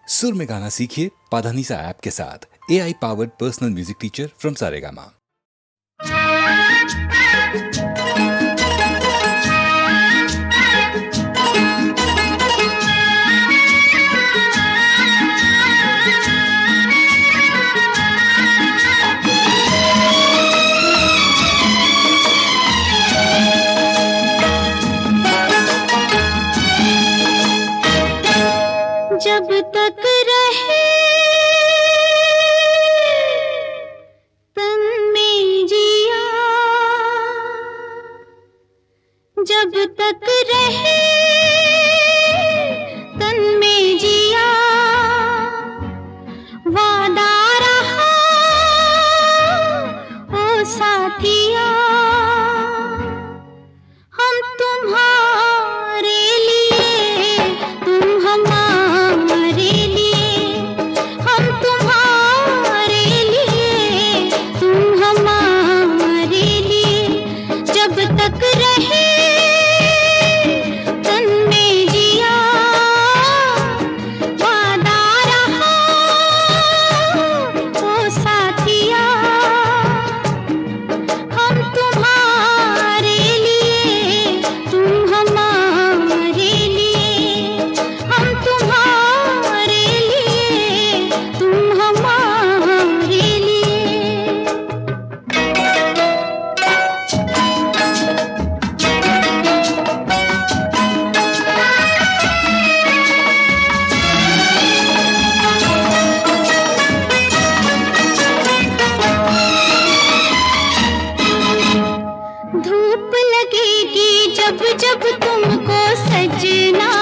सुर में गाना सीखिए पाधानीसा ऐप के साथ। AI powered personal music teacher from Saregama. जब तक रहे तन में जिया, जब तक रहे तन में जिया, वादा रहा ओ साथिया, हम तुम्हारे लिए, तुम हमारे लिए, हम तुम्हारे लिए, तुम हमारे लिए, जब तक रहे तन में जिया, वादा रहा ओ साथिया, हम तुम्हारे लिए, तुम हमारे लिए, हम तुम्हारे लिए, तुम हमारे लिए। धूप लगेगी जब जब तुमको सजना,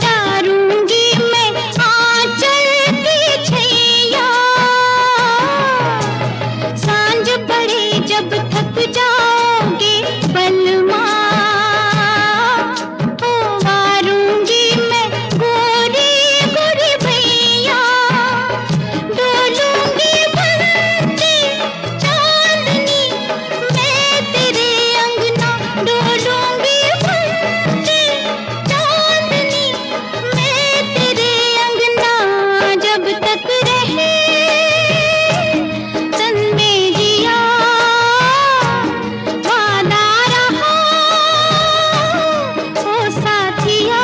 डारूंगी मैं आंचल की छैया, सांझ पड़े जब थक जाओगे बलमा, वारूंगी मैं गोरी गोरी भैया, डोलूंगी बनके चांदनी मैं तेरे अंगना, डोलूंगी बनके चांदनी मैं तेरे अंगना, जब तक रहे तन में जिया, वादा रहा ओ साथिया,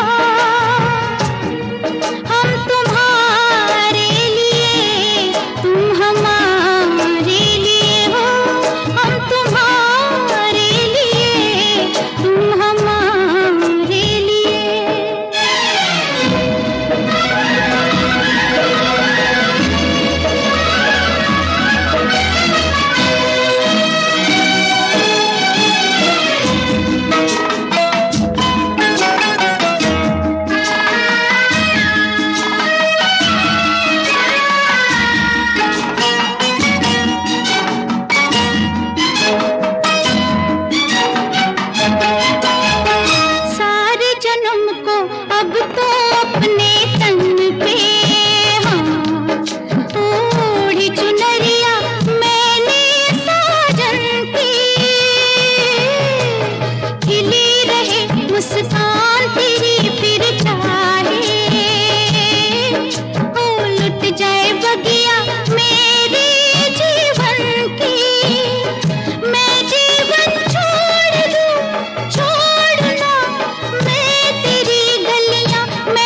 हम तुम्हारे लिए, तुम हमारे लिए हो, हम तुम्हारे लिए, तुम हमारे लिए। सारे जन्म को अब तो अपने तन पे, हाँ, ओढ़ी चुनरिया मैंने साजन की, खिली रहे मुस्कान तेरी फिर चाहे, लुट जाए बगिया मेरे जीवन की, मैं जीवन छोड़ दूं, छोड़ना मैं तेरी गलियां, मैं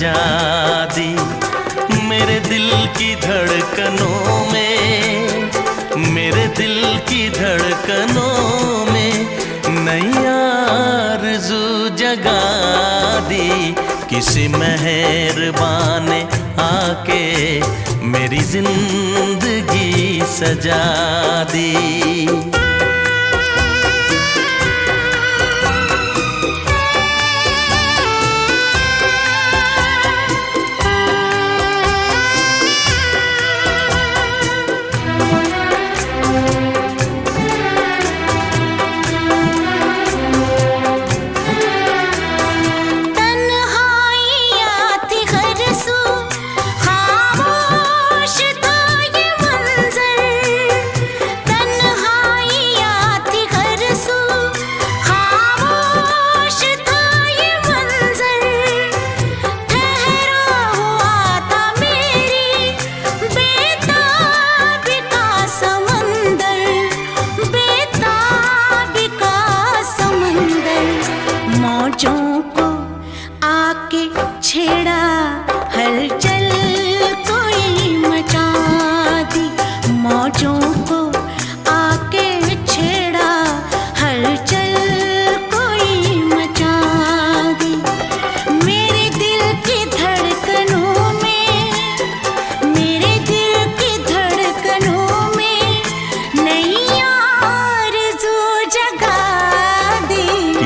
सजा दी। मेरे दिल की धड़कनों में, मेरे दिल की धड़कनों में नई आरज़ू जगा दी। किसी मेहरबान ने आके मेरी जिंदगी सजा दी।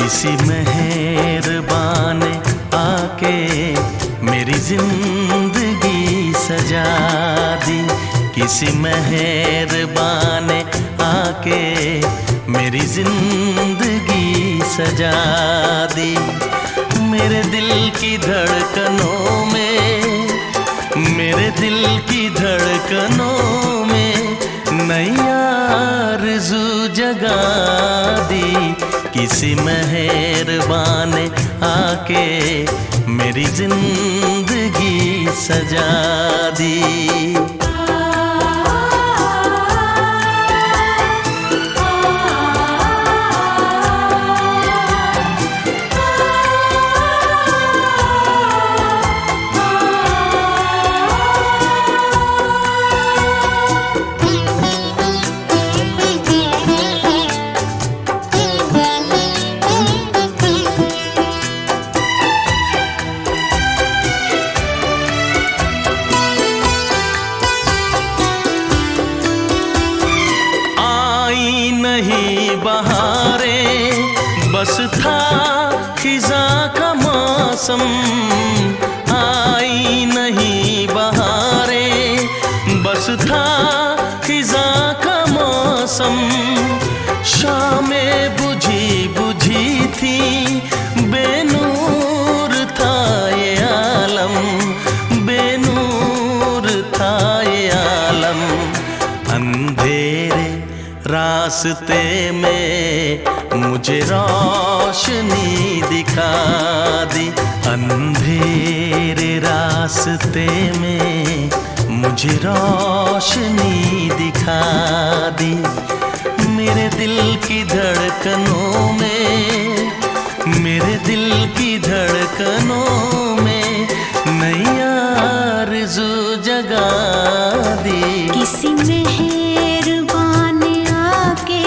किसी मेहरबान ने आके मेरी जिंदगी सजा दी। किसी मेहरबान ने आके मेरी जिंदगी सजा दी। मेरे दिल की धड़कनों में, मेरे दिल की धड़कनों में नई आरज़ू जगा दी। किसी मेहरबान ने आके मेरी जिंदगी सजा दी। नहीं बहारें, बस था खिज़ां का मौसम। आई नहीं बहारें, बस था खिज़ां का मौसम। शामें बुझी बुझी थी, बेनूर था ये आलम, बेनूर था ये आलम। अंधेरे रास्ते में मुझे रोशनी दिखा दी। अंधेरे रास्ते में मुझे रोशनी दिखा दी। मेरे दिल की धड़कनों में, मेरे दिल की धड़कनों में नई आरज़ू जगा दी। किसी मेहरबान ने आके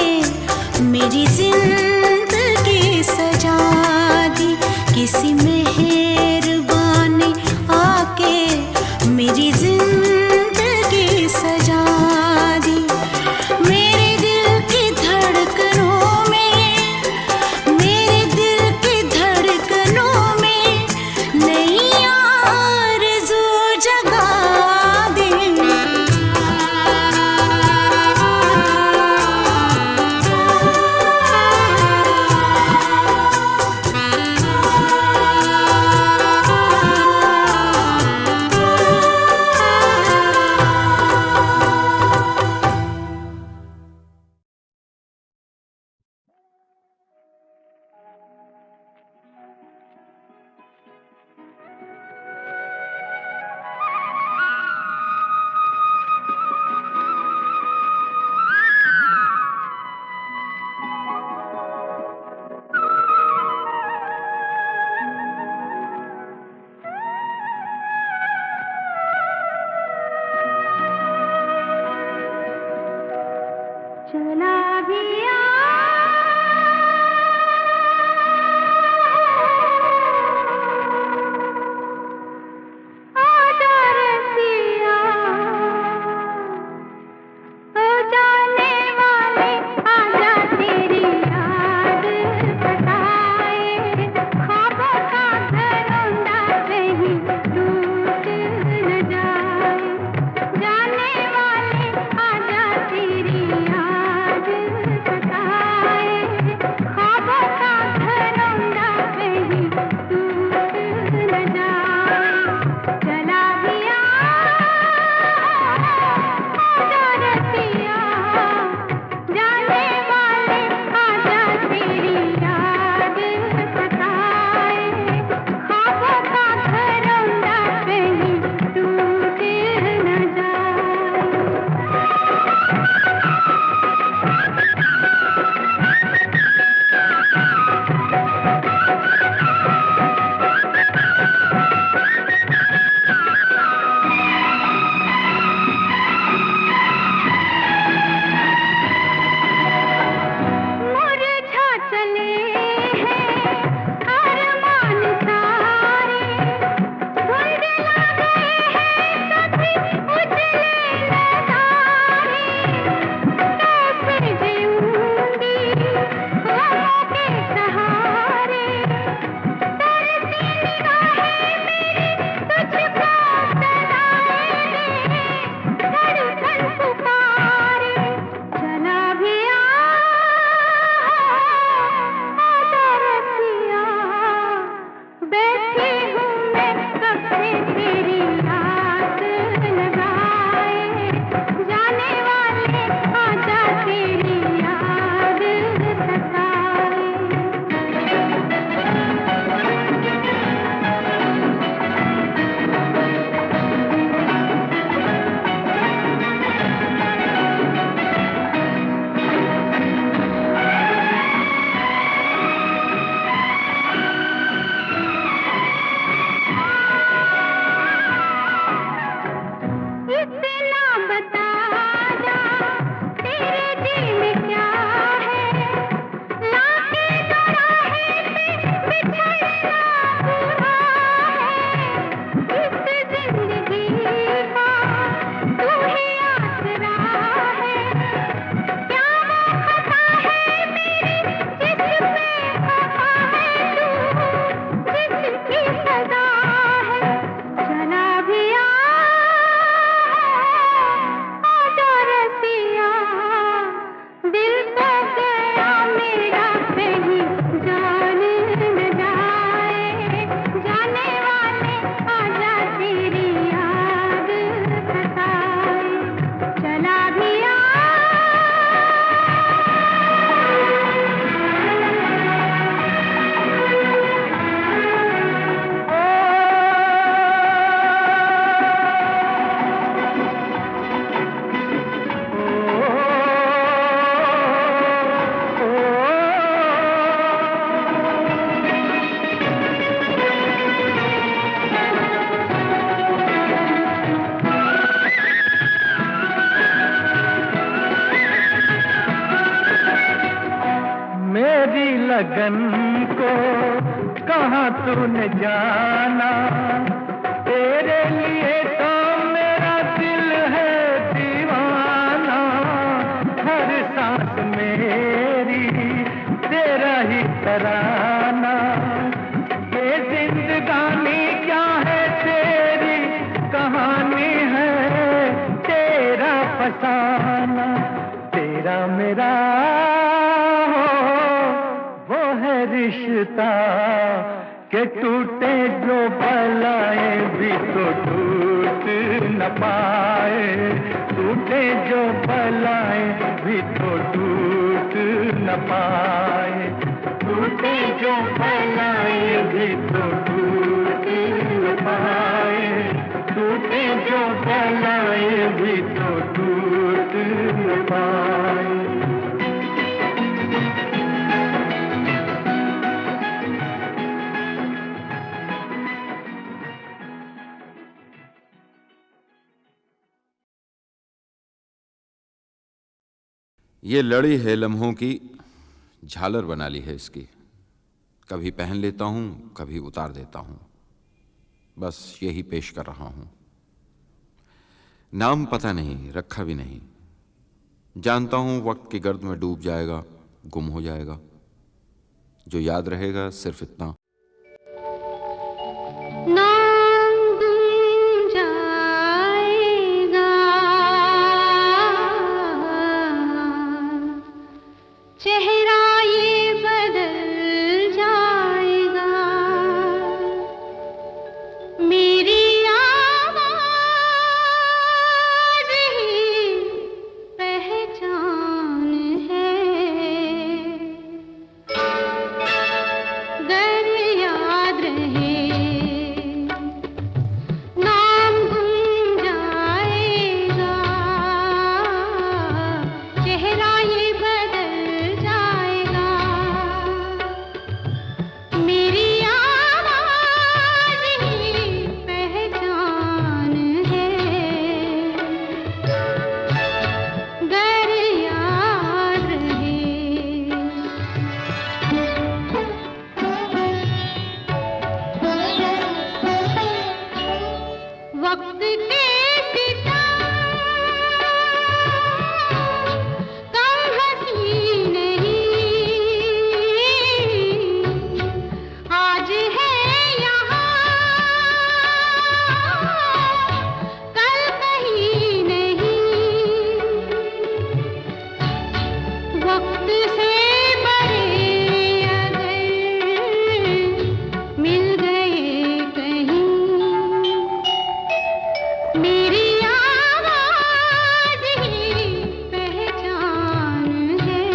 मेरी जिंदगी सजा दी। किसी मेहरबान ने आके मेरी जिंदगी सजा दी। मेरे दिल की धड़कनों में, मेरे दिल की धड़कनों में नई आरज़ू जगा दी। चला भी आजा रसिया, ओ जाने वाले आजा तेरी याद सताए, ख्वाबों का घरौंदा कहीं टूट न जाए, जाने वाले आजा तेरी याद सताए, ख्वाबों का घरौंदा कहीं टूट न जाए, चला भी आजा रसिया, जाने वाले आजा तेरी याद सताए, ख्वाबों का घरौंदा कहीं टूट न मुरझा चले हैं अरमान सारे, धुंधला गए हैं कभी उजले नजारे, कैसे जीऊंगी गमों के सहारे, तरसी निगाहें मेरी तुझको सदाए रे, धड़कन पुकारे, चला भी आजा रसिया, बैठी हूँ मैं कब से तेरी आस लगाए, जाने वाले आजा तेरी याद सताए। इतना बता जा तेरे दिल में क्या है, लाके दोराहे पे बिछड़ना बुरा है, इस जिंदगी का तू ही आसरा है, क्या वो खता है मेरी जिस पे खफा है तू, जिसकी सजा है, चला भी आजा रसिया, दिल तो गया मेरा कहीं जान न जाए, जाने वाले आजा तेरी याद सताए, चला भी मेरी लगन को कहाँ तूने जाना, तेरे लिए तो मेरा दिल है दीवाना, हर सांस मेरी तेरा ही तराना, ये जिंदगानी क्या है तेरी कहानी है, तेरा फसाना, तेरा मेरा वो है रिश्ता, के टूटे जो भलाए भी तो टूट न पाए, टूटे जो भलाए भी तो टूट न पाए, टूटे जो भलाए भी तो टूट न पाए, टूटे जो भलाए भी तो टूट न पाए। ये लड़ी है लम्हों की, झालर बना ली है इसकी। कभी पहन लेता हूं, कभी उतार देता हूं, बस यही पेश कर रहा हूं। नाम पता नहीं, रखा भी नहीं। जानता हूं वक्त की गर्द में डूब जाएगा, गुम हो जाएगा। जो याद रहेगा सिर्फ इतना, नाम गुम जाएगा, चेहरा ये बदल जाएगा, मेरी आवाज़ ही पहचान है। गर याद रहे, नाम गुम जाएगा, चेहरा ये बदल जाएगा, मेरी आवाज़ ही पहचान है। गर याद रहे, वक्त के सितम कम हंसी नहीं, आज है यहाँ, कल कहीं नहीं। वक्त से बड़े अगर मिल गए कहीं, मेरी आवाज़ ही पहचान है।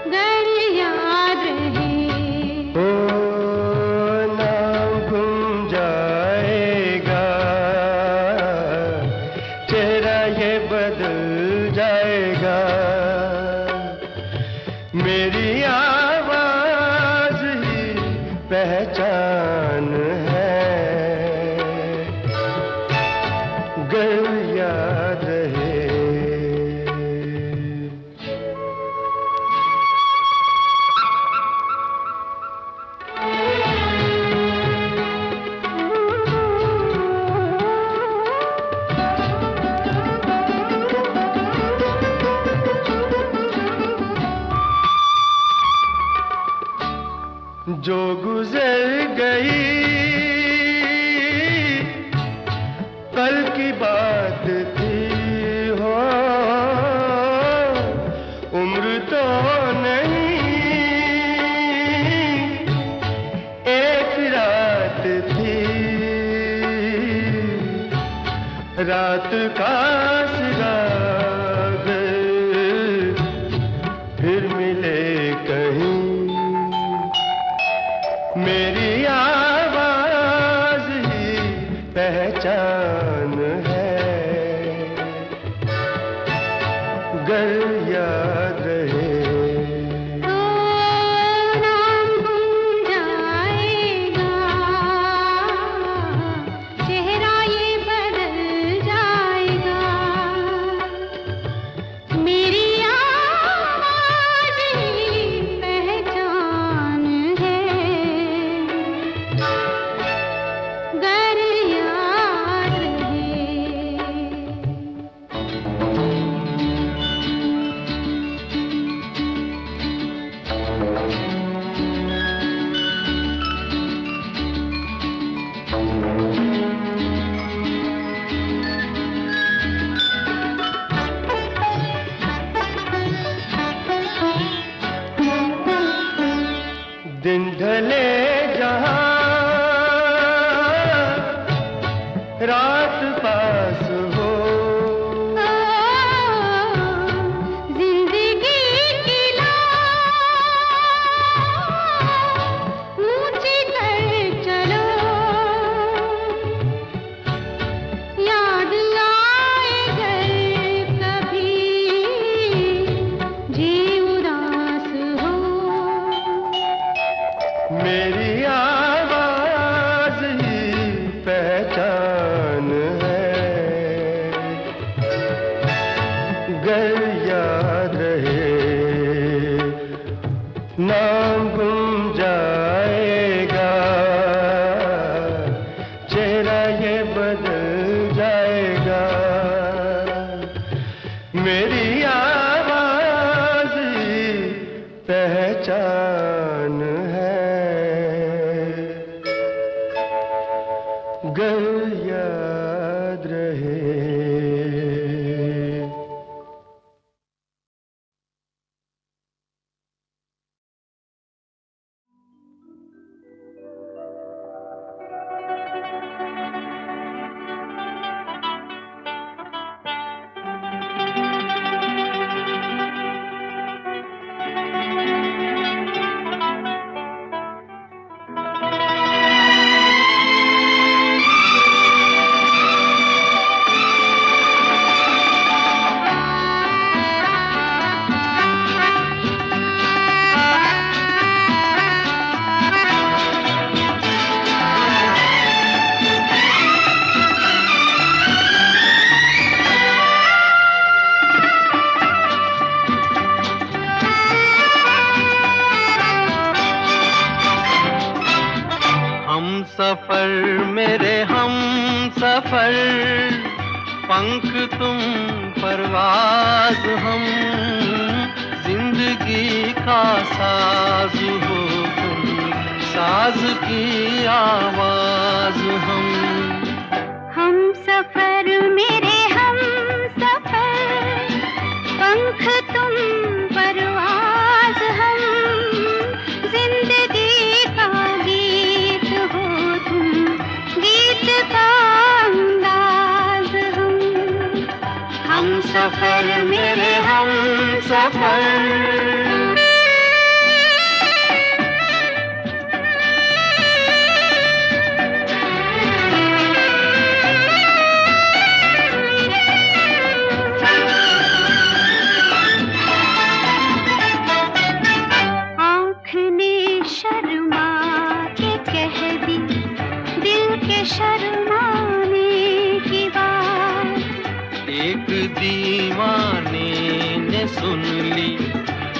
गर याद रहे, ओ नाम गुम जाएगा, चेहरा ये बदल जाएगा, मेरी आवाज ही पहचान है। गर याद रहे, जो गुजर गई कल की बात थी हो, उम्र तो नहीं एक रात थी, रात का सिराग फिर मिले कहीं, मेरी आवाज ही पहचान है। गर याद रहे, नाम गुम जाएगा, चेहरा ये बदल जाएगा, मेरी आवाज़ ही पहचान है। गर याद रहे, गर याद रहे नाम गुम जाएगा, चेहरा ये बदल जाएगा, मेरी आवाज ही पहचान है, गर याद रहे। सफर मेरे हम सफर, पंख तुम परवाज हम, जिंदगी का साज हो तुम, साज की आवाज हम सफर मेरे हम सफर, पंख तुम परवाज हम, जिंदगी का गीत हो तुम, गीत का अंदाज हम सफर मेरे हम सफर। शर्माने की बात एक दीवाने ने सुन ली,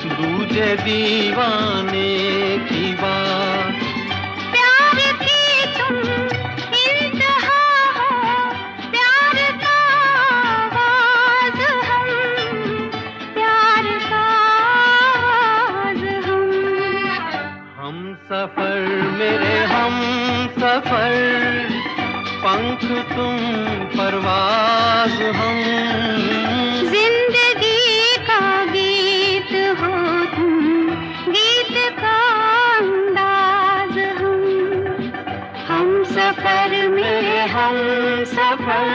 दूजे दीवाने की बात, प्यार की तुम इंतहा हो, प्यार का आवाज हम, प्यार का आवाज हम सफर मेरे हम सफर, पंख तुम परवाज हम, जिंदगी का गीत हो तुम, गीत का अंदाज हम सफर मेरे हम सफर।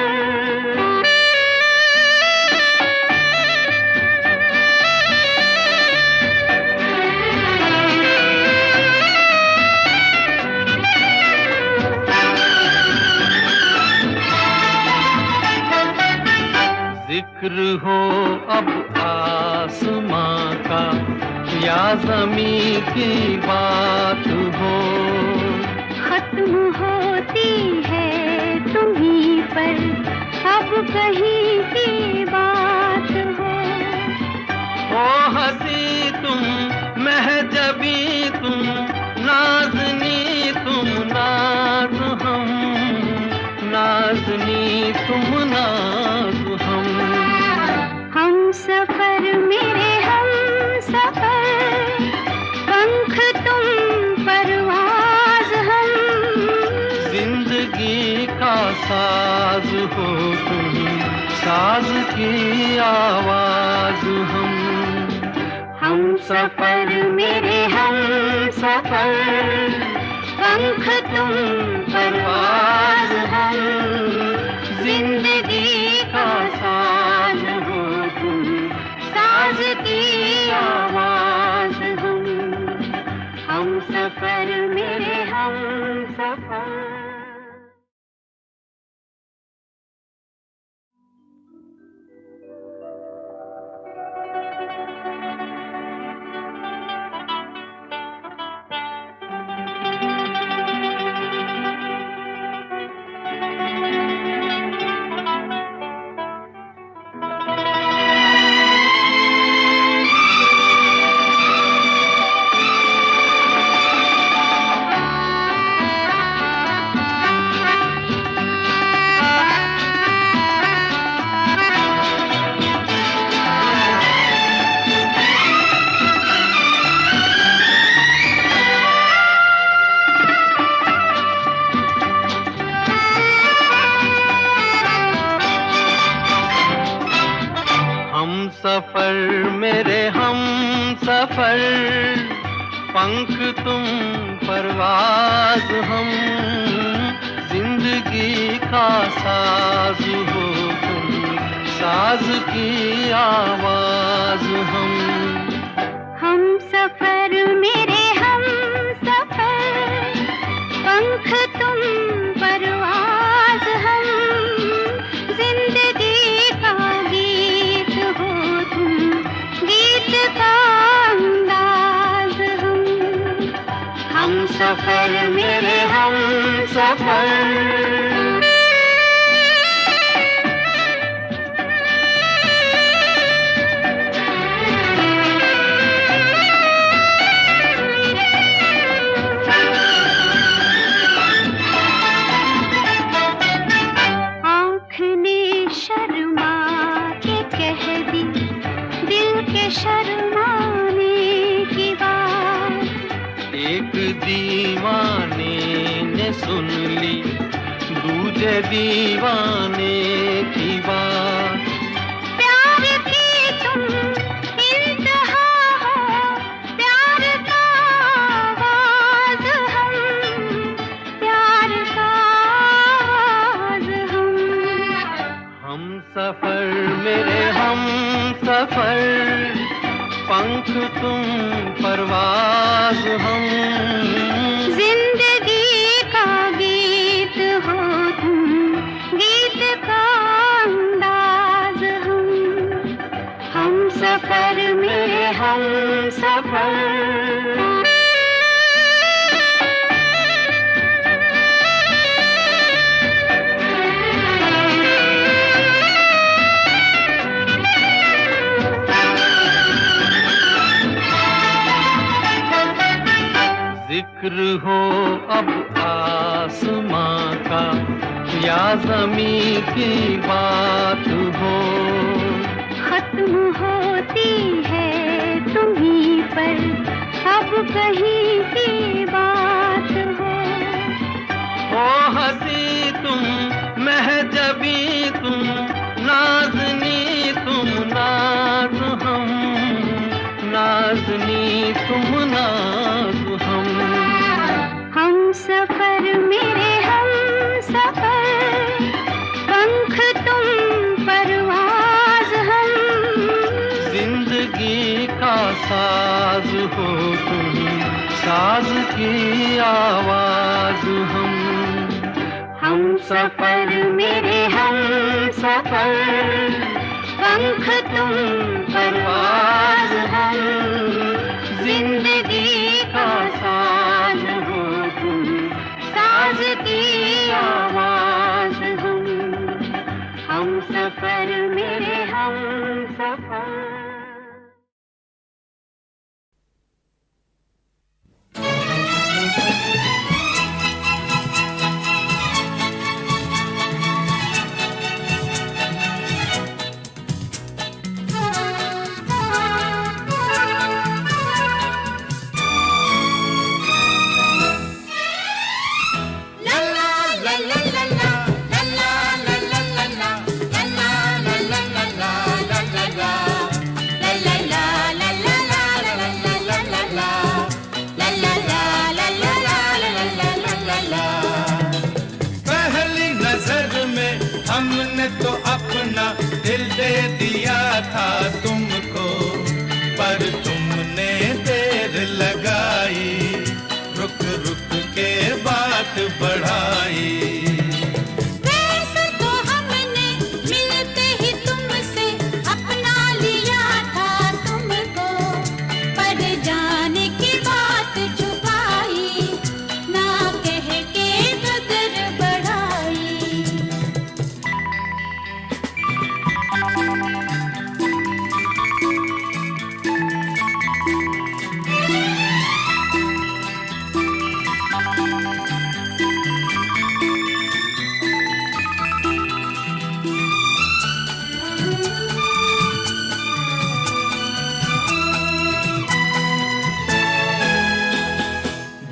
जिक्र हो अब आसमां का या ज़मीं की बात हो, खत्म होती है तुम्हीं पर अब कहीं की बात हो। ओ हंसी तुम महजबी तुम, नाज़नी तुम नाज़ हम, नाज़नी तुम नाज़ हम सफर मेरे हम सफर, पंख तुम परवाज हम, जिंदगी का साज हो तुम, साज की आवाज हम सफर मेरे हम सफर, पंख तुम परवाज हम, जिंदगी का साज हो तुम, साज की आवाज हम सफर मेरे हम सफर। सफर मेरे हम सफर, पंख तुम परवाज हम, जिंदगी का साज हो तुम, साज की आवाज हम सफर मेरे हम सफर, पंख तुम परवाज हम, जिंदगी का गीत हो तुम, गीत का अंदाज हम सफर मेरे हम सफर। शर्माने की बात एक दीवाने ने सुन ली, दूजे दीवाने की बात। प्यार की तुम इंतहा हो, प्यार का आवाज हम, प्यार का आवाज हम सफर मेरे हम सफर, पंख तुम परवाज हम, जिंदगी का गीत हो तुम, गीत का अंदाज हम सफर मेरे हम सफर। जिक्र हो अब आसमां का या ज़मीं की बात हो, खत्म होती है तुम्हीं पर अब कहीं की बात हो। ओ हंसी तुम महजबी तुम, नाज़नी तुम नाज हम, नाज़नी तुम नाज हम सफर मेरे हम सफर, पंख तुम परवाज हम, जिंदगी का साज हो तुम, साज की आवाज हम सफर मेरे हम सफर, पंख तुम परवाज हम, जिंदगी का साज हो तुम, साज की आवाज हम सफर मेरे हम सफर। हमने तो अपना दिल दे दिया था तुमको, पर तुमने देर लगाई, रुक रुक के बात बढ़ाई। वैसे तो हमने मिलते ही तुमसे अपना लिया था तुमको, पर जाने की बात छुपाई, ना कह के कदर बढ़ाई।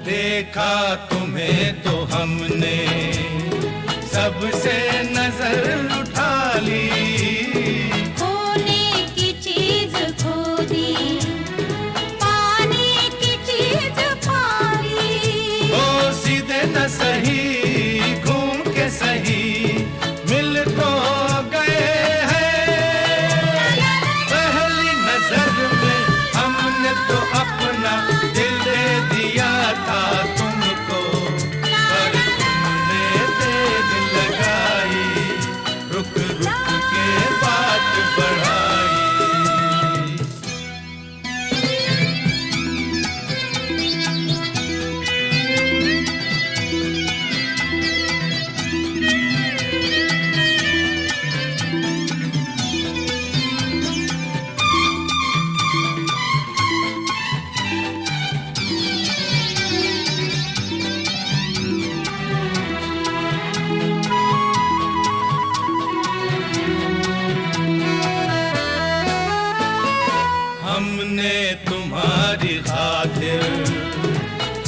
देखा तुम्हें तो हमने सबसे नजर उठा ली, होने की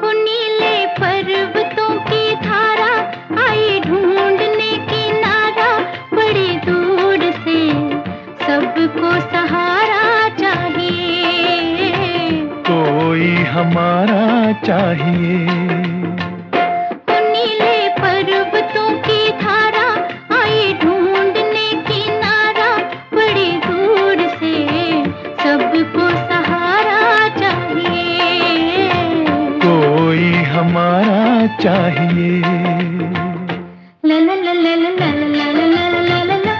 वो नीले पर्वतों की धारा आई ढूंढने किनारा, बड़ी दूर से सबको सहारा चाहिए, कोई हमारा चाहिए। वो नीले पर्वतों की धारा आई ढूंढने किनारा, बड़ी दूर से सबको सहारा चाहिए, कोई हमारा चाहिए। ला ला ला ला ला ला ला ला ला ला ला ला।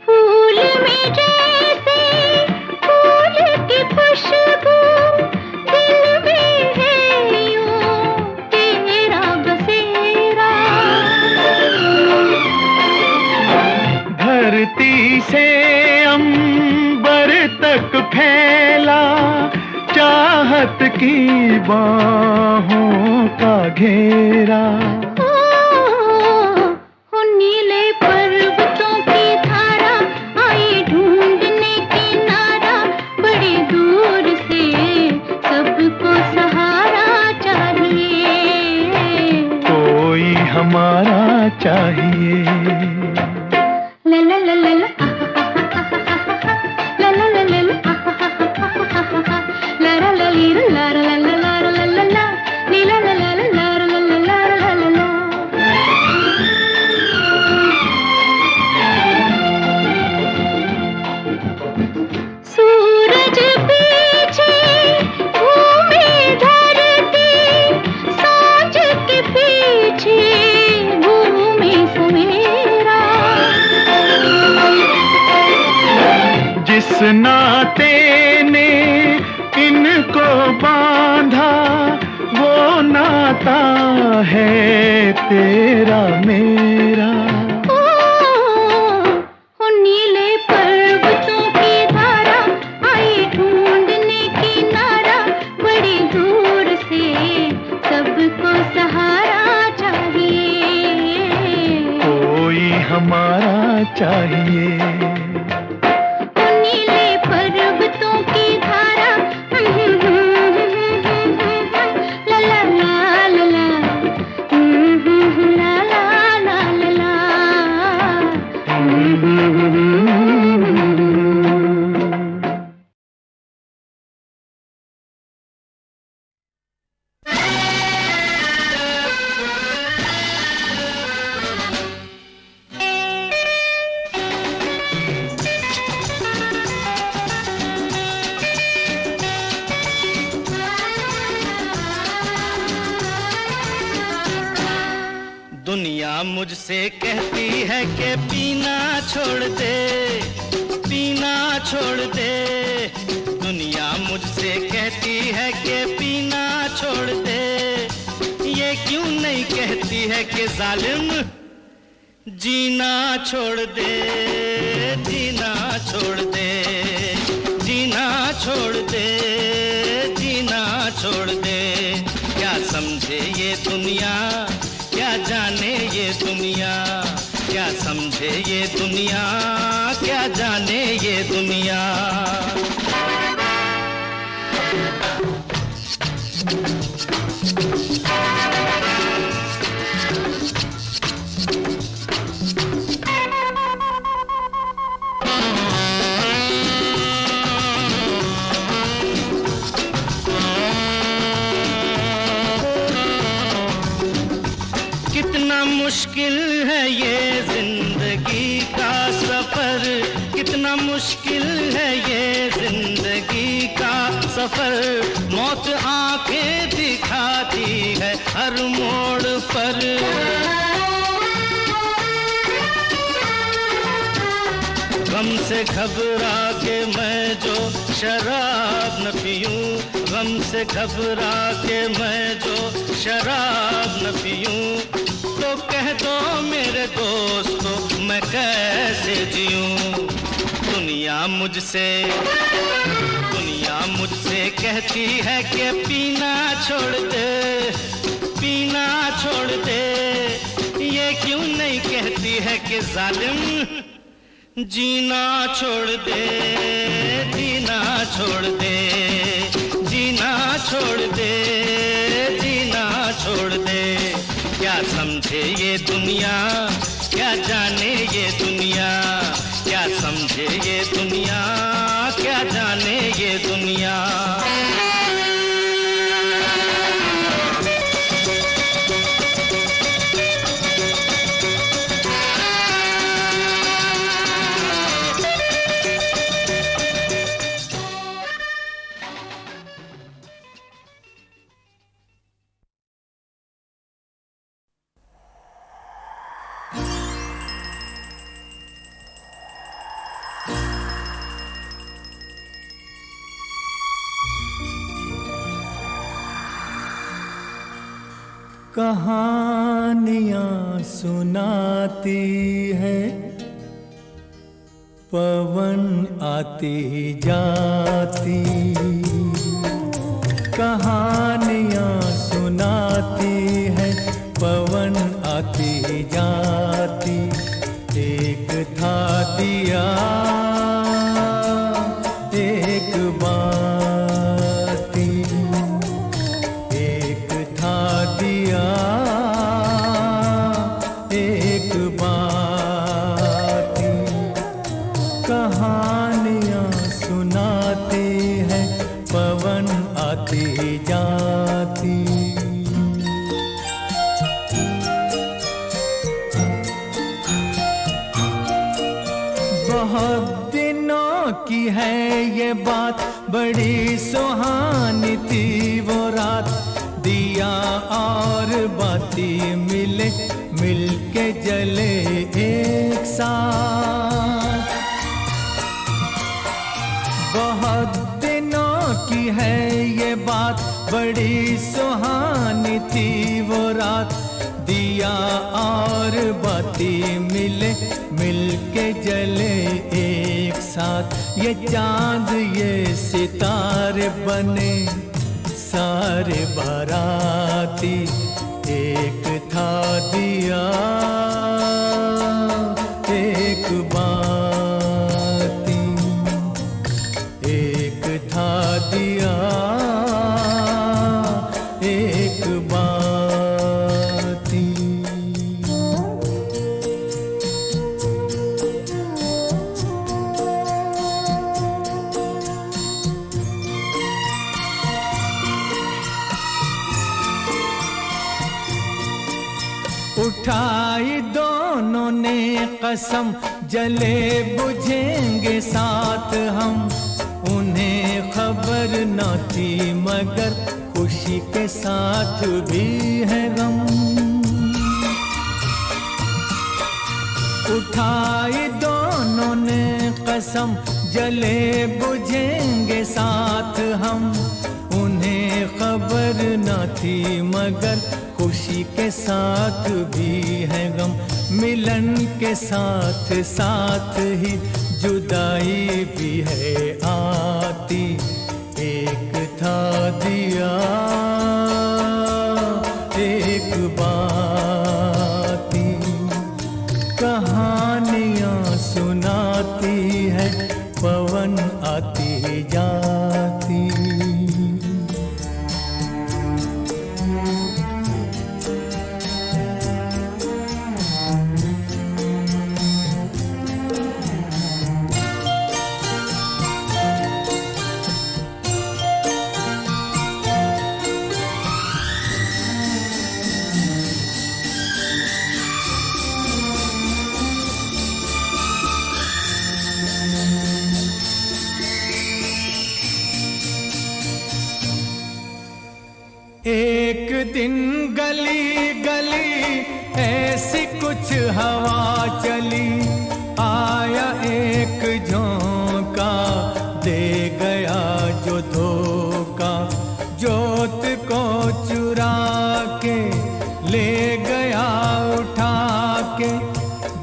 फूल में जैसे फूल की खुशबू, दिल में है यूं तेरा बसेरा। धरती से अंबर तक फैला चाहत की बाहों का घेरा। ओ नीले पर्वतों की धारा आई ढूंढने किनारा, बड़ी दूर से सबको सहारा चाहिए, कोई हमारा चाहिए। ला ला ला ला ला ला ला ला ला ला ला ला ली ला ला ला ला ला ला ला ला ली ला ला ला ला ला ला ला ला ला ला। सूरज पीछे घूमे धरती, सांझ के पीछे घूमे सवेरा। जिस नाते ने इनको बांधा, वो नाता है तेरा मेरा। ओ नीले पर्वतों की धारा आई ढूंढने किनारा, बड़ी दूर से सबको सहारा चाहिए, कोई हमारा चाहिए। ओ नीले पर्वतों की धारा ला ला ला ला ला ला ला ला ला ला। दुनिया मुझसे कहती है कि पीना छोड़ दे, पीना छोड़ दे। दुनिया मुझसे कहती है कि पीना छोड़ दे। ये क्यों नहीं कहती है कि जालिम जीना छोड़ दे, जीना छोड़ दे, जीना छोड़ दे, जीना छोड़ दे। क्या समझे ये दुनिया, क्या जाने ये दुनिया, क्या समझे ये दुनिया, क्या जाने ये दुनिया। कितना मुश्किल है ये जिंदगी का सफर, कितना मुश्किल है ये जिंदगी का सफर। मौत आंखें दिखाती है हर मोड़ पर। गम से घबरा के मैं जो शराब न पीऊं, गम से घबरा के मैं जो शराब न पीऊं, तो कह दो मेरे दोस्तों मैं कैसे जीऊं। दुनिया मुझसे कहती है कि पीना छोड़ दे, पीना छोड़ दे। ये क्यों नहीं कहती है कि जालिम जीना छोड़ दे, जीना छोड़ दे, जीना छोड़ दे, जीना छोड़ दे। क्या समझे ये दुनिया, क्या जाने ये दुनिया, क्या समझे ये दुनिया, क्या जाने ये दुनिया। कहानियाँ सुनाती है पवन आती जाती, कहानियाँ सुनाती है पवन आती जाती। एक था दिया एक बाती, एक था दिया एक बाती। कहानियाँ सुनाती है पवन आती जाती। बहुत दिनों की है ये बात, बड़ी सुहानी थी वो रात। दिया और बाती मिले, मिलके जले एक साथ। बहुत दिनों की है ये बात, बड़ी सुहानी थी वो रात। दिया और बाती मिले, मिलके जले एक साथ। ये चांद ये सितारे बने सारे बाराती। एक था दिया एक बाती, एक था दिया एक बाती। उठाई दोनों ने कसम, जले बुझेंगे साथ हम। उन्हें खबर न थी मगर खुशी के साथ भी है गम। उठाई दोनों ने कसम, जले बुझेंगे साथ हम। उन्हें खबर न थी मगर खुशी के साथ भी है गम, मिलन के साथ साथ ही जुदाई भी है आती। एक था दिया एक बाती, कहानियाँ सुनाती है पवन आती जाती। एक दिन गली गली ऐसी कुछ हवा चली, आया एक झोंका दे गया जो धोखा। जोत को चुरा के ले गया उठा के,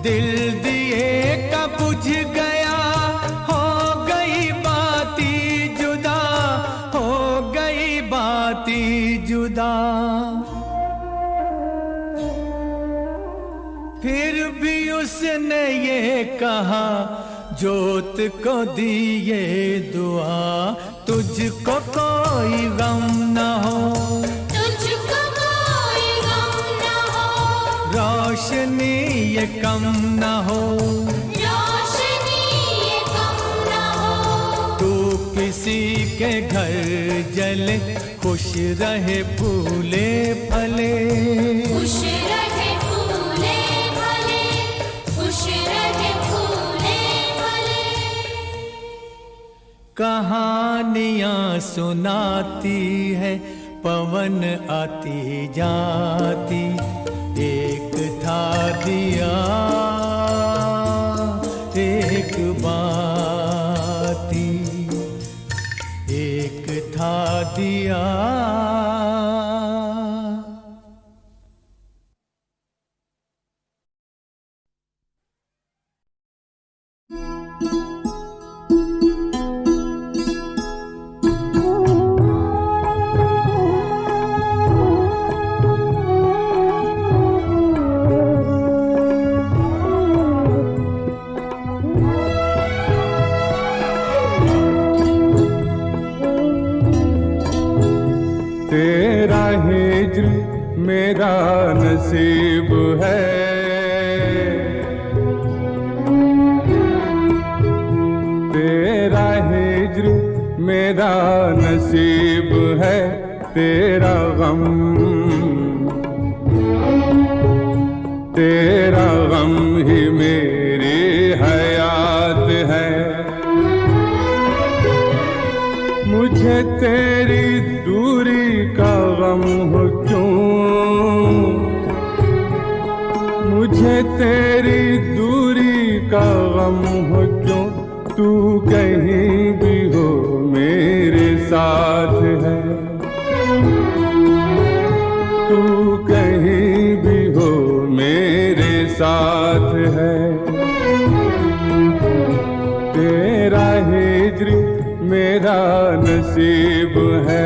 दिल दिए का बुझ गया, हो गई बाती जुदा, हो गई बाती जुदा। फिर भी उसने ये कहा, जोत को दिए दुआ, तुझको कोई गम न हो, तुझको कोई गम न हो, रोशनी ये कम न हो, रोशनी ये कम न हो। तू किसी के घर जले, खुश रहे फूले फले। खुश रहे फूले फले, खुश रहे फूले फले। कहानियाँ सुनाती है पवन आती जाती। एक था दिया एक बाती, एक था दिया। तेरा हिज्र मेरा नसीब है, तेरा हिज्र मेरा नसीब है। तेरा गम, तेरा गम ही मेरी हयात है। मुझे तेरी दूरी का गम हो क्यों, मुझे तेरी दूरी का गम हो क्यों। तू कहीं भी हो मेरे साथ है, तू कहीं भी हो मेरे साथ है। तेरा हिज्र मेरा नसीब है।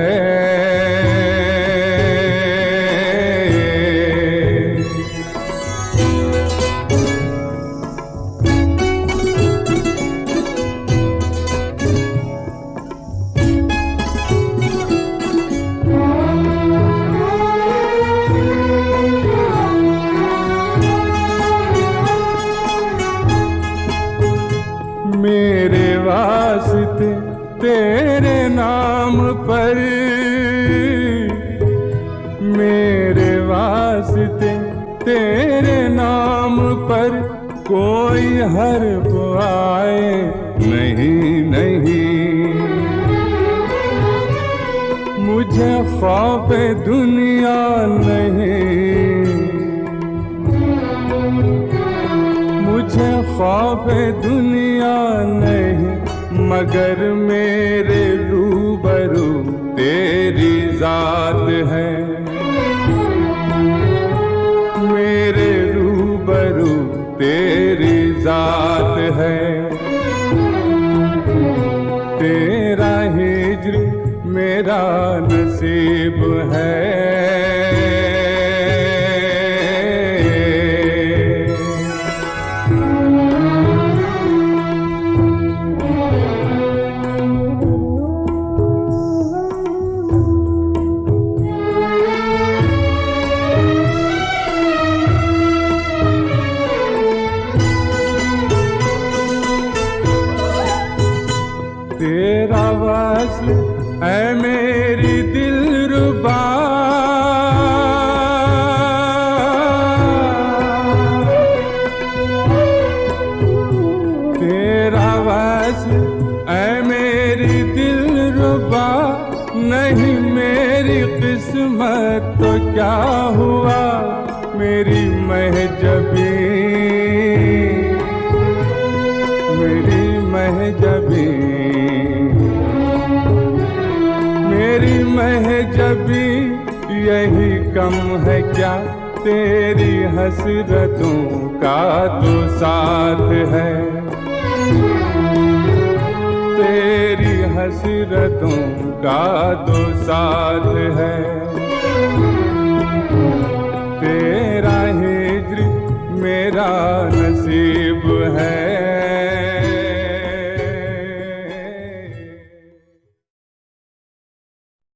मेरे वास्ते तेरे नाम पर, मेरे वास्ते तेरे नाम पर कोई हर्फ आए नहीं नहीं। मुझे खौफ दुनिया नहीं, मुझे खौफे दुनिया नहीं, मगर मेरे रूबरू तेरी जात है। मेरे रूबरू तेरी जात है। तेरा हिज्र मेरा नसीब है। तेरा वस्ल है मेरी दिलरुबा, तेरा वस्ल है मेरी दिलरुबा, नहीं मेरी किस्मत तो क्या हुआ, मेरी महजबी, मेरी महजबी, मेरी महजबी यही कम है क्या, तेरी हसरतों का तो साथ है। तेरी हसरतों का तो साथ है। तेरा हिज्र मेरा नसीब है।